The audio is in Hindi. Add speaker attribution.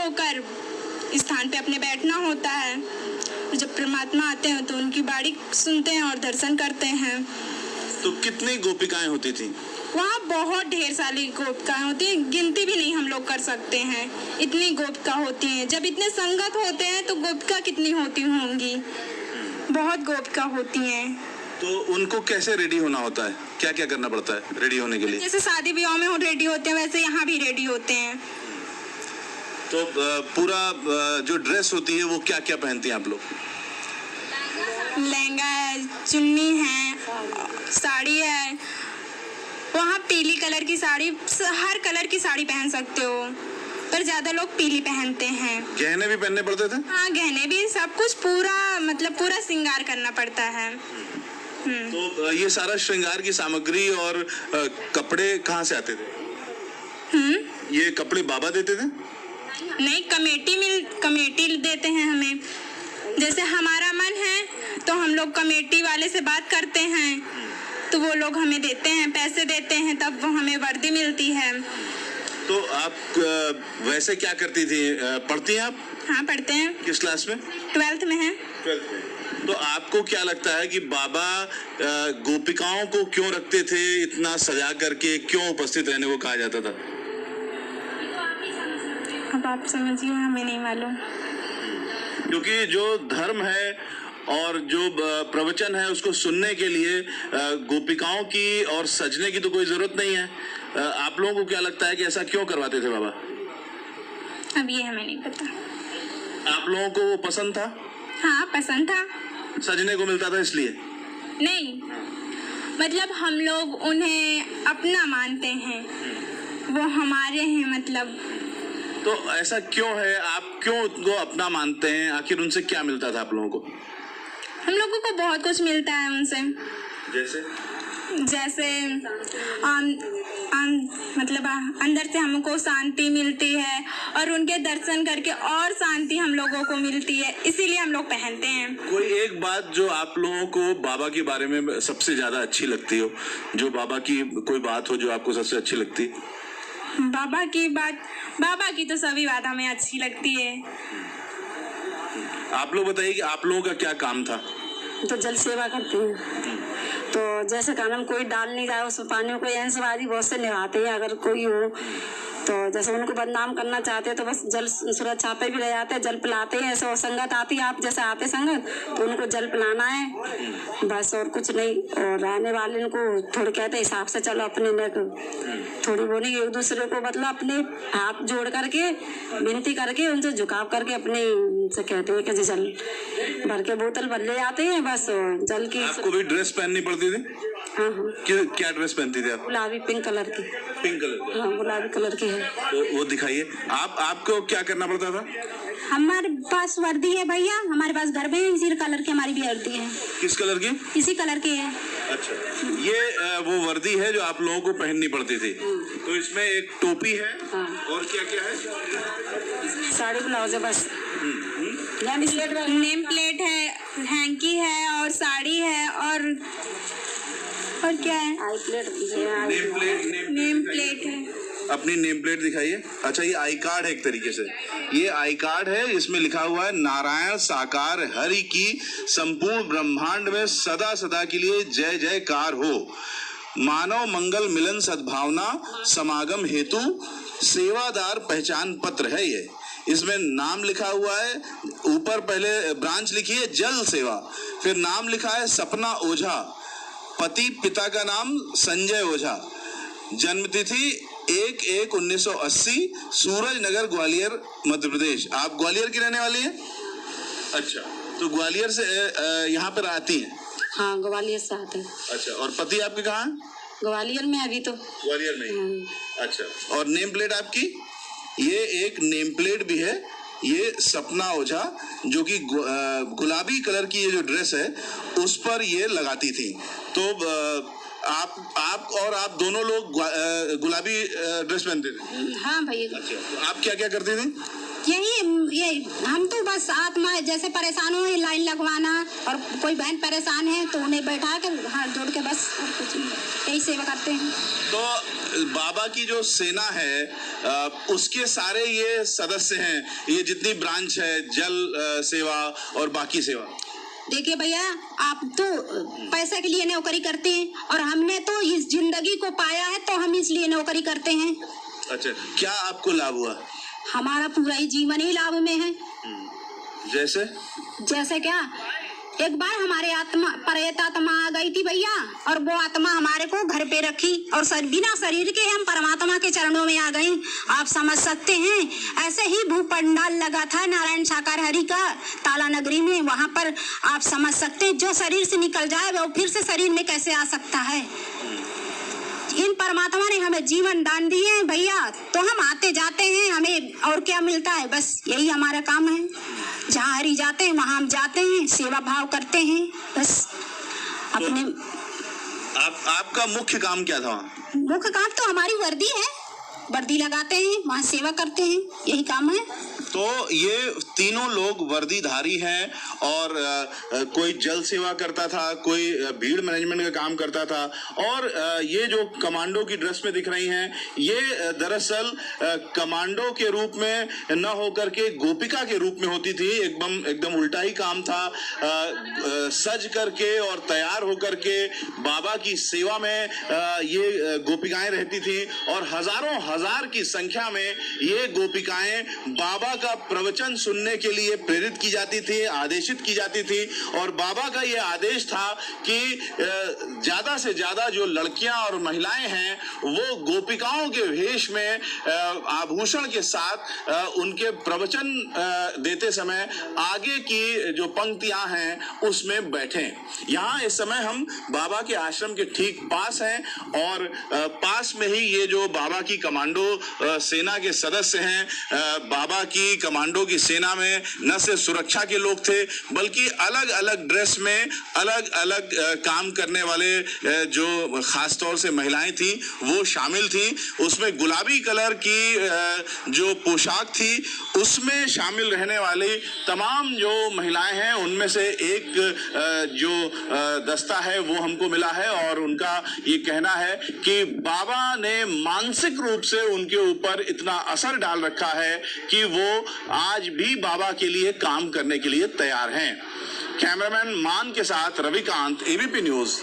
Speaker 1: होकर स्थान पे अपने बैठना होता है। जब परमात्मा आते हैं तो उनकी बाणी सुनते हैं और दर्शन करते हैं।
Speaker 2: तो कितनी गोपिकाएं होती थी
Speaker 1: वहाँ? बहुत ढेर सारी गोपिकाएं होती हैं, गिनती भी नहीं हम लोग कर सकते हैं, इतनी गोपिका होती हैं। जब इतने संगत होते हैं तो गोपिका कितनी होती होंगी, बहुत गोपिका होती हैं।
Speaker 2: तो उनको कैसे रेडी होना होता है, क्या क्या करना पड़ता है रेडी होने के लिए?
Speaker 1: जैसे शादी ब्याह में रेडी होते हैं वैसे यहाँ भी रेडी होते हैं।
Speaker 2: तो पूरा जो ड्रेस होती है वो क्या क्या पहनती हैं आप लोग?
Speaker 1: लहंगा है, चुन्नी है, साड़ी है। वहाँ पीली कलर की साड़ी, हर कलर की साड़ी पहन सकते हो, पर ज्यादा लोग पीली पहनते हैं।
Speaker 2: गहने भी पहनने पड़ते थे?
Speaker 1: हाँ, गहने भी, सब कुछ पूरा मतलब पूरा श्रृंगार करना पड़ता है।
Speaker 2: तो ये सारा श्रृंगार की सामग्री और कपड़े कहाँ से आते थे? ये कपड़े बाबा देते थे?
Speaker 1: नहीं, कमेटी देते हैं हमें। जैसे हमारा मन है तो हम लोग कमेटी वाले से बात करते हैं, तो वो लोग हमें देते हैं, पैसे देते हैं, तब वो हमें वर्दी मिलती है।
Speaker 2: तो आप वैसे क्या करती थी, पढ़ती हैं आप?
Speaker 1: हाँ, पढ़ते हैं।
Speaker 2: किस क्लास में?
Speaker 1: 12th में है।
Speaker 2: 12th में। तो आपको क्या लगता है कि बाबा गोपिकाओं को क्यों रखते थे इतना सजा करके, क्यों उपस्थित रहने को कहा जाता था?
Speaker 1: अब आप समझिए, हमें नहीं मालूम।
Speaker 2: क्योंकि जो धर्म है और जो प्रवचन है उसको सुनने के लिए गोपिकाओं की और सजने की तो कोई जरूरत नहीं है। आप लोगों को क्या लगता है कि ऐसा क्यों करवाते थे बाबा?
Speaker 1: अब ये हमें नहीं पता।
Speaker 2: आप लोगों को वो पसंद था?
Speaker 1: हाँ, पसंद था।
Speaker 2: सजने को मिलता था इसलिए?
Speaker 1: नहीं, मतलब हम लोग उन्हें अपना मानते हैं, वो हमारे हैं मतलब।
Speaker 2: तो ऐसा क्यों है, आप क्यों उनको अपना मानते हैं? आखिर उनसे क्या मिलता था आप लोगों को?
Speaker 1: हम लोगों को बहुत कुछ मिलता है उनसे। जैसे मतलब अंदर से हमको शांति मिलती है और उनके दर्शन करके और शांति हम लोगों को मिलती है, इसीलिए हम लोग पहनते हैं।
Speaker 2: कोई एक बात जो आप लोगों को बाबा के बारे में सबसे ज्यादा अच्छी लगती हो, जो बाबा की कोई बात हो जो आपको सबसे अच्छी लगती?
Speaker 1: बाबा की तो सभी बात हमें अच्छी लगती है।
Speaker 2: आप लोग बताइए कि आप लोगों का क्या काम था?
Speaker 3: तो जल सेवा करते हैं। तो जैसे कानम कोई डाल नहीं रहा है उसमें पानी में, कोई एहसाबाजी बहुत से निभाते हैं। अगर कोई हो तो जैसे उनको बदनाम करना चाहते हैं तो बस जल सुरक्षा पे भी रह जाते हैं, जल पिलाते हैं। ऐसे और संगत आती है, आप जैसे आते संगत तो उनको जल पिलाना है बस, और कुछ नहीं। और रहने वाले उनको थोड़े कहते हैं हिसाब से चलो, अपने में थोड़ी वो नहीं, एक दूसरे को मतलब अपने हाथ जोड़ करके विनती करके उनसे झुकाव करके अपने से कहते हैं कि जल भर के बोतल भर ले जाते हैं बस। जल की
Speaker 2: आपको भी ड्रेस पहननी पड़ती थी?
Speaker 3: हाँ।
Speaker 2: क्या ड्रेस पहनती थी आप?
Speaker 3: गुलाबी पिंक कलर की।
Speaker 2: पिंक कलर की?
Speaker 3: हाँ, गुलाबी कलर की है।
Speaker 2: तो वो दिखाइए। आपको क्या करना पड़ता था?
Speaker 1: हमारे पास वर्दी है भैया, हमारे पास घर में इसी कलर की हमारी भी वर्दी है।
Speaker 2: किस कलर की?
Speaker 1: इसी कलर की है।
Speaker 2: अच्छा, ये वो वर्दी है जो आप लोगों को पहननी पड़ती थी। तो इसमें एक टोपी है।
Speaker 3: हाँ।
Speaker 2: और क्या क्या है?
Speaker 3: साड़ी ब्लाउज है बस।
Speaker 1: नेम प्लेट है, हैंकी है और साड़ी है और क्या है?
Speaker 3: आई प्लेट
Speaker 1: नेम प्लेट है।
Speaker 2: अपनी नेम प्लेट दिखाइए। अच्छा, ये आई कार्ड है एक तरीके से। ये आई कार्ड है, इसमें लिखा हुआ है नारायण साकार हरि की संपूर्ण ब्रह्मांड में सदा सदा के लिए जय जयकार हो। मानव मंगल मिलन सद्भावना समागम हेतु सेवादार पहचान पत्र है ये। इसमें नाम लिखा हुआ है, ऊपर पहले ब्रांच लिखी है जल सेवा, फिर नाम लिखा है सपना ओझा, पति पिता का नाम संजय ओझा, जन्मतिथि 1/1/1980, सूरज नगर ग्वालियर मध्य प्रदेश। आप ग्वालियर की रहने वाली हैं? अच्छा, तो ग्वालियर से यहाँ पर आती हैं?
Speaker 3: हाँ, ग्वालियर से आते हैं।
Speaker 2: अच्छा, और पति आपके कहाँ हैं?
Speaker 3: ग्वालियर में अभी तो।
Speaker 2: ग्वालियर में। अच्छा, और नेम प्लेट आपकी? ये एक नेम प्लेट भी है, ये सपना ओझा, जो कि गुलाबी कलर की ये जो ड्रेस है उस पर ये लगाती थी। तो आप दोनों लोग गुलाबी ड्रेस पहनते थे?
Speaker 3: हाँ भैया।
Speaker 2: अच्छा, तो आप क्या क्या करती थी?
Speaker 4: ये हम तो बस आत्मा जैसे परेशान हो, लाइन लगवाना, और कोई बहन परेशान है तो उन्हें बैठा कर हाथ जोड़ के बस, और कुछ नहीं, यही सेवा करते हैं।
Speaker 2: तो बाबा की जो सेना है उसके सारे ये सदस्य हैं, ये जितनी ब्रांच है, जल सेवा और बाकी सेवा।
Speaker 4: देखिए भैया, आप तो पैसे के लिए नौकरी करते हैं और हमने तो इस जिंदगी को पाया है तो हम इसलिए नौकरी करते हैं।
Speaker 2: अच्छा, क्या आपको लाभ हुआ?
Speaker 4: हमारा पूरा ही जीवन ही लाभ में है। जैसे क्या, एक बार हमारे प्रेत आत्मा आ गई थी भैया, और वो आत्मा हमारे को घर पे रखी और बिना शरीर के हम परमात्मा के चरणों में आ गए। आप समझ सकते हैं, ऐसे ही भू पंडाल लगा था नारायण साकार हरि का ताला नगरी में, वहां पर आप समझ सकते हैं जो शरीर से निकल जाए वो फिर से शरीर में कैसे आ सकता है। इन परमात्मा ने हमें जीवन दान दिए हैं भैया, तो हम आते जाते हैं, हमें और क्या मिलता है, बस यही हमारा काम है। जहाँ हरि जाते हैं वहाँ हम जाते हैं, सेवा भाव करते हैं, बस अपने।
Speaker 2: आपका मुख्य काम क्या था?
Speaker 4: मुख्य काम तो हमारी वर्दी है, वर्दी लगाते हैं, वहाँ सेवा करते हैं, यही काम है।
Speaker 2: तो ये तीनों लोग वर्दीधारी हैं और कोई जल सेवा करता था, कोई भीड़ मैनेजमेंट का काम करता था, और ये जो कमांडो की ड्रेस में दिख रही हैं, ये दरअसल कमांडो के रूप में न होकर के गोपिका के रूप में होती थी। एकदम उल्टा ही काम था। सज करके और तैयार होकर के बाबा की सेवा में ये गोपिकाएं रहती थी, और हजारों हजार की संख्या में ये गोपिकाएं बाबा का प्रवचन सुनने के लिए प्रेरित की जाती थी, आदेशित की जाती थी। और बाबा का यह आदेश था कि ज्यादा से ज्यादा जो लड़कियां और महिलाएं हैं वो गोपिकाओं के वेश में आभूषण के साथ उनके प्रवचन देते समय आगे की जो पंक्तियां हैं उसमें बैठें। यहाँ इस समय हम बाबा के आश्रम के ठीक पास हैं, और पास में ही ये जो बाबा की कमांडो सेना के सदस्य हैं, बाबा की कमांडो की सेना में न सिर्फ सुरक्षा के लोग थे बल्कि अलग अलग ड्रेस में अलग अलग काम करने वाले जो खास तौर से महिलाएं थी वो शामिल थी। उसमें गुलाबी कलर की जो पोशाक थी उसमें शामिल रहने वाली तमाम जो महिलाएं हैं उनमें से एक जो दस्ता है वो हमको मिला है, और उनका ये कहना है कि बाबा ने मानसिक रूप से उनके ऊपर इतना असर डाल रखा है कि वो आज भी बाबा के लिए काम करने के लिए तैयार हैं। कैमरामैन मान के साथ रविकांत, एबीपी न्यूज।